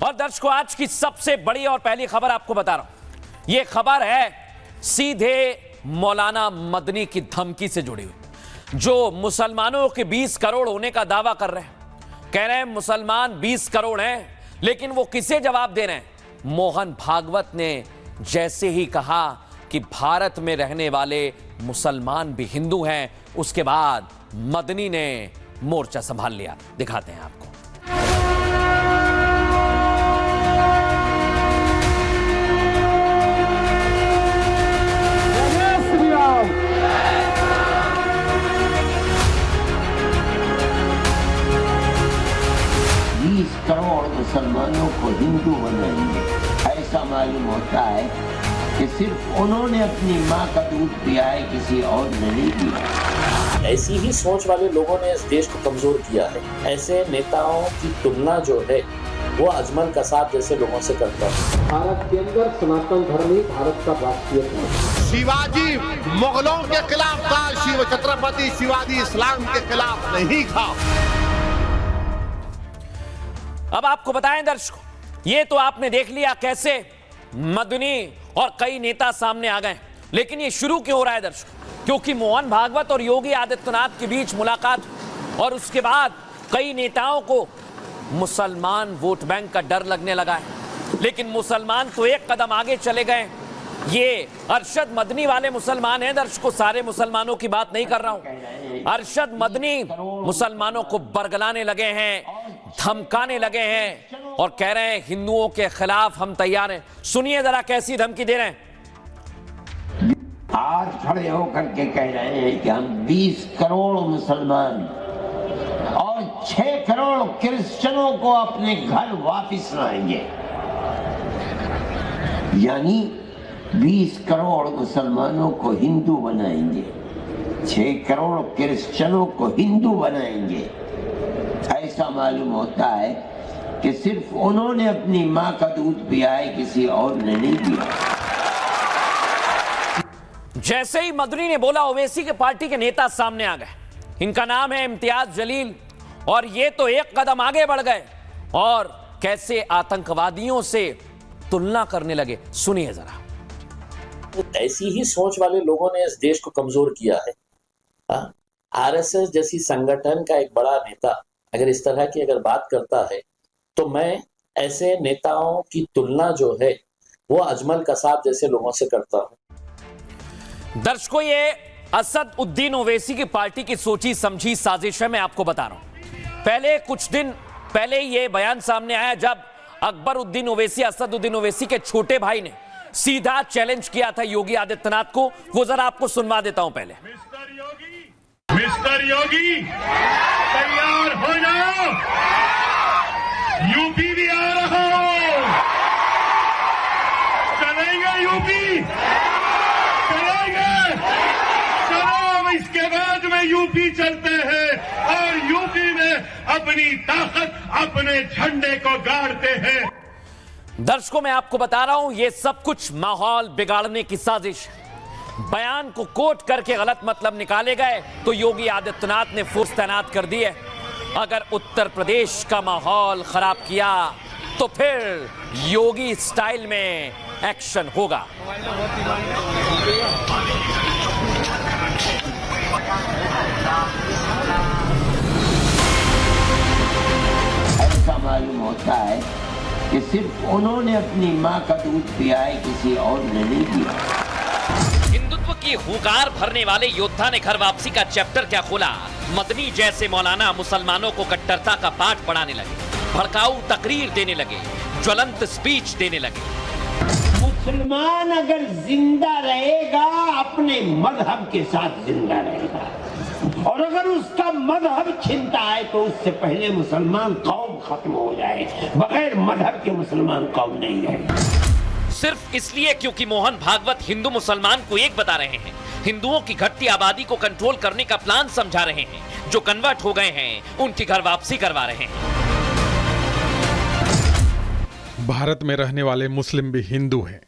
और दर्शकों, आज की सबसे बड़ी और पहली खबर आपको बता रहा हूं। यह खबर है सीधे मौलाना मदनी की धमकी से जुड़ी हुई, जो मुसलमानों के 20 करोड़ होने का दावा कर रहे हैं। कह रहे हैं मुसलमान 20 करोड़ हैं, लेकिन वो किसे जवाब दे रहे हैं? मोहन भागवत ने जैसे ही कहा कि भारत में रहने वाले मुसलमान भी हिंदू हैं, उसके बाद मदनी ने मोर्चा संभाल लिया। दिखाते हैं आपको। करोड़ मुसलमानों को हिंदू बनाएंगे, ऐसा मालूम होता है कि सिर्फ उन्होंने अपनी माँ का दूध पिया है, किसी और ने नहीं पिया। ऐसी ही सोच वाले लोगों ने इस देश को कमजोर किया है। ऐसे नेताओं की तुलना जो है वो अजमल कसाब जैसे लोगों से करता है। भारत के अंदर सनातन धर्म ही भारत का राष्ट्रीय धर्म है। शिवाजी मुगलों के खिलाफ था, शिव छत्रपति शिवाजी इस्लाम के खिलाफ नहीं था। अब आपको बताएं दर्शकों, ये तो आपने देख लिया कैसे मदनी और कई नेता सामने आ गए, लेकिन ये शुरू क्यों हो रहा है दर्शकों? क्योंकि मोहन भागवत और योगी आदित्यनाथ के बीच मुलाकात और उसके बाद कई नेताओं को मुसलमान वोट बैंक का डर लगने लगा है। लेकिन मुसलमान तो एक कदम आगे चले गए। ये अरशद मदनी वाले मुसलमान हैं दर्शकों, सारे मुसलमानों की बात नहीं कर रहा हूं। अरशद मदनी मुसलमानों को बरगलाने लगे हैं, धमकाने लगे हैं और कह रहे हैं हिंदुओं के खिलाफ हम तैयार हैं। सुनिए जरा कैसी धमकी दे रहे हैं। आज खड़े होकर के कह रहे हैं कि हम 20 करोड़ मुसलमान और 6 करोड़ क्रिश्चियनों को अपने घर वापस लाएंगे। यानी 20 करोड़ मुसलमानों को हिंदू बनाएंगे, 6 करोड़ क्रिश्चियनों को हिंदू बनाएंगे। ऐसा मालूम होता है कि सिर्फ उन्होंने अपनी माँ का दूध पिया है, किसी और ने नहीं पिया। जैसे ही मदनी ने बोला, ओवैसी के पार्टी के नेता सामने आ गए। इनका नाम है इम्तियाज जलील, और ये तो एक कदम आगे बढ़ गए और कैसे आतंकवादियों से तुलना करने लगे। सुनिए जरा। ऐसी ही सोच वाले लोगों ने इस देश को कमजोर किया है। आरएसएस जैसी संगठन का एक बड़ा नेता अगर इस तरह की बात करता है, तो मैं ऐसे नेताओं की तुलना जो है वो अजमल कसाब जैसे लोगों से करता हूं। दर्शकों, ये असद उद्दीन ओवैसी की पार्टी की सोची समझी साजिश है। मैं आपको बता रहा हूं, पहले कुछ दिन पहले ये बयान सामने आया जब अकबर उद्दीन ओवैसी, असद उद्दीन ओवैसी के छोटे भाई ने सीधा चैलेंज किया था योगी आदित्यनाथ को। वो जरा आपको सुनवा देता हूं पहले। मिस्टर योगी तैयार हो जाओ, यूपी भी आ रहा हूं। चलेंगे यूपी, चलेंगे। चलो इसके बाद में यूपी चलते हैं और यूपी में अपनी ताकत, अपने झंडे को गाड़ते हैं। दर्शकों, मैं आपको बता रहा हूं, यह सब कुछ माहौल बिगाड़ने की साजिश है। बयान को कोट करके गलत मतलब निकाले गए तो योगी आदित्यनाथ ने फोर्स तैनात कर दी है। अगर उत्तर प्रदेश का माहौल खराब किया तो फिर योगी स्टाइल में एक्शन होगा। ऐसा मालूम होता है कि सिर्फ उन्होंने अपनी माँ का दूध पिया है, किसी और ने नहीं पिया। हिंदुत्व की हुंकार भरने वाले योद्धा ने घर वापसी का चैप्टर क्या खोला। मदनी जैसे मौलाना मुसलमानों को कट्टरता का पाठ पढ़ाने लगे, भड़काऊ तकरीर देने लगे, ज्वलंत स्पीच देने लगे। मुसलमान अगर जिंदा रहेगा अपने मजहब के साथ जिंदा रहेगा, और अगर उसका मजहब छिनता है तो उससे पहले मुसलमान कौम खत्म हो जाए। बगैर मजहब के मुसलमान कौम नहीं है। सिर्फ इसलिए क्योंकि मोहन भागवत हिंदू मुसलमान को एक बता रहे हैं, हिंदुओं की घटती आबादी को कंट्रोल करने का प्लान समझा रहे हैं। जो कन्वर्ट हो गए हैं उनकी घर वापसी करवा रहे हैं। भारत में रहने वाले मुस्लिम भी हिंदू हैं,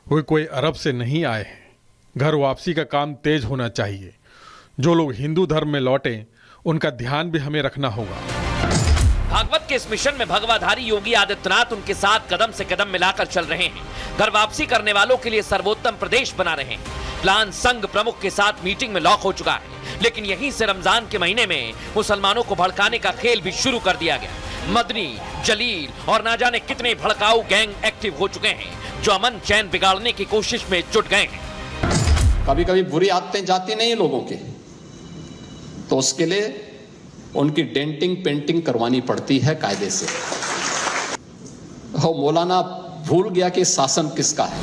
वे कोई अरब से नहीं आए हैं। घर वापसी का काम तेज होना चाहिए। जो लोग हिंदू धर्म में लौटे उनका ध्यान भी हमें रखना होगा। भागवत के इस मिशन में भगवाधारी योगी आदित्यनाथ उनके साथ कदम से कदम मिलाकर चल रहे हैं। घर वापसी करने वालों के लिए सर्वोत्तम प्रदेश बना रहे हैं। प्लान संघ प्रमुख के साथ मीटिंग में लॉक हो चुका है, लेकिन यहीं से रमजान के महीने में मुसलमानों को भड़काने का खेल भी शुरू कर दिया गया। मदनी, जलील और ना जाने कितने भड़काऊ गैंग एक्टिव हो चुके हैं जो अमन चैन बिगाड़ने की कोशिश में जुट गए हैं। कभी कभी बुरी आदतें जाती नहीं है लोगों के, तो उसके लिए उनकी डेंटिंग पेंटिंग करवानी पड़ती है कायदे से। हो मौलाना भूल गया कि शासन किसका है।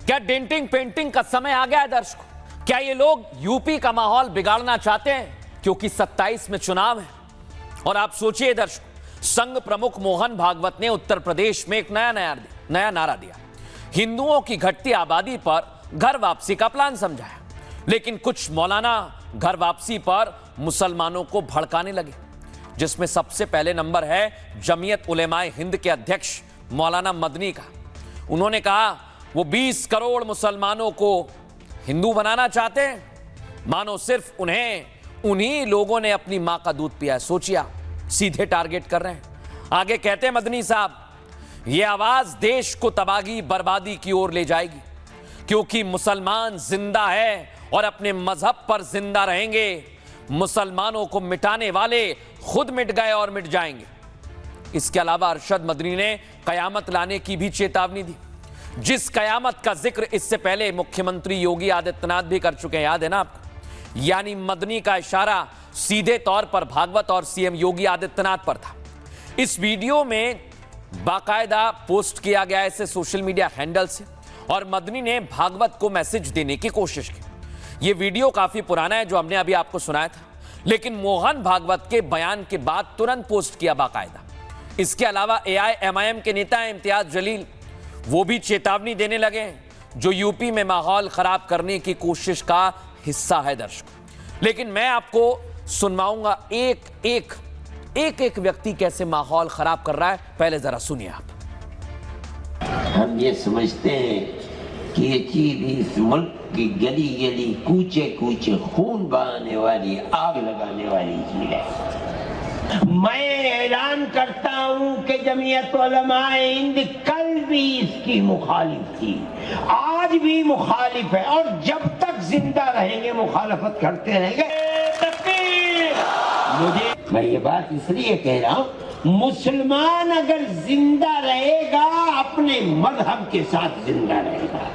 क्या डेंटिंग पेंटिंग का समय आ गया है दर्शकों? क्या ये लोग यूपी का माहौल बिगाड़ना चाहते हैं? क्योंकि 27 में चुनाव है और आप सोचिए दर्शकों, संघ प्रमुख मोहन भागवत ने उत्तर प्रदेश में एक नया नारा दिया। हिंदुओं की घटती आबादी पर घर वापसी का प्लान समझाया, लेकिन कुछ मौलाना घर वापसी पर मुसलमानों को भड़काने लगे, जिसमें सबसे पहले नंबर है जमीयत उलेमाए हिंद के अध्यक्ष मौलाना मदनी का। उन्होंने कहा वो 20 करोड़ मुसलमानों को हिंदू बनाना चाहते हैं, मानो सिर्फ उन्हीं लोगों ने अपनी मां का दूध पिया है। सोचिए, सीधे टारगेट कर रहे हैं। आगे कहते हैं मदनी साहब, ये आवाज देश को तबाही बर्बादी की ओर ले जाएगी, क्योंकि मुसलमान जिंदा है और अपने मजहब पर जिंदा रहेंगे। मुसलमानों को मिटाने वाले खुद मिट गए और मिट जाएंगे। इसके अलावा अरशद मदनी ने कयामत लाने की भी चेतावनी दी, जिस कयामत का जिक्र इससे पहले मुख्यमंत्री योगी आदित्यनाथ भी कर चुके हैं, याद है ना आपको? यानी मदनी का इशारा सीधे तौर पर भागवत और सीएम योगी आदित्यनाथ पर था। इस वीडियो में बाकायदा पोस्ट किया गया इसे सोशल मीडिया हैंडल से, और मदनी ने भागवत को मैसेज देने की कोशिश की। यह वीडियो काफी पुराना है जो हमने अभी आपको सुनाया था, लेकिन मोहन भागवत के बयान के बाद तुरंत पोस्ट किया बाकायदा। इसके अलावा AIMIM के नेता हैं इम्तियाज जलील, वो भी चेतावनी देने लगे, जो यूपी में माहौल खराब करने की कोशिश का हिस्सा है दर्शकों। लेकिन मैं आपको सुनवाऊंगा एक व्यक्ति कैसे माहौल खराब कर रहा है। पहले जरा सुनिए आप। हम ये समझते हैं कि ये चीज इस मुल्क की गली गली कूचे कूचे खून बहाने वाली, आग लगाने वाली चीज है। मैं ऐलान करता हूं कि जमीयत उलमाए हिंद कल भी इसकी मुखालिफ थी, आज भी मुखालिफ है, और जब तक जिंदा रहेंगे मुखालफत करते रहेंगे। मैं ये बात इसलिए कह रहा हूं, मुसलमान अगर जिंदा रहेगा अपने मजहब के साथ जिंदा रहेगा,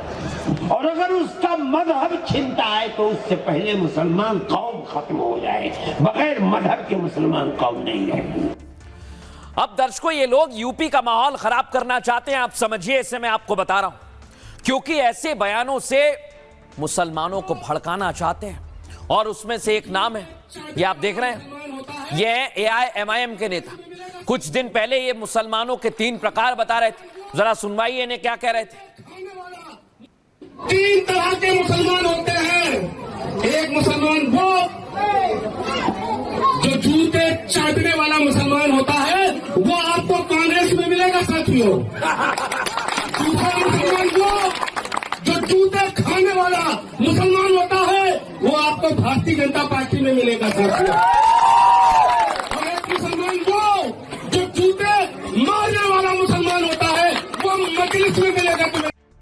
और अगर उसका मजहब छिनता है तो उससे पहले मुसलमान कौम खत्म हो जाए। बगैर मजहब के मुसलमान कौम नहीं रहेगी। अब दर्शकों, ये लोग यूपी का माहौल खराब करना चाहते हैं, आप समझिए। इसे मैं आपको बता रहा हूं क्योंकि ऐसे बयानों से मुसलमानों को भड़काना चाहते हैं, और उसमें से एक नाम है, ये आप देख रहे हैं, ये है AIMIM के नेता। कुछ दिन पहले ये मुसलमानों के 3 प्रकार बता रहे थे, जरा सुनवाइए इन्हें क्या कह रहे थे। 3 तरह के मुसलमान होते हैं। एक मुसलमान वो जो जूते चाटने वाला मुसलमान होता है, वो आपको कांग्रेस में मिलेगा साथियों। दूसरा मुसलमान वो जो जूते खाने वाला मुसलमान होता है, वो आपको भारतीय जनता पार्टी में मिलेगा साथियों।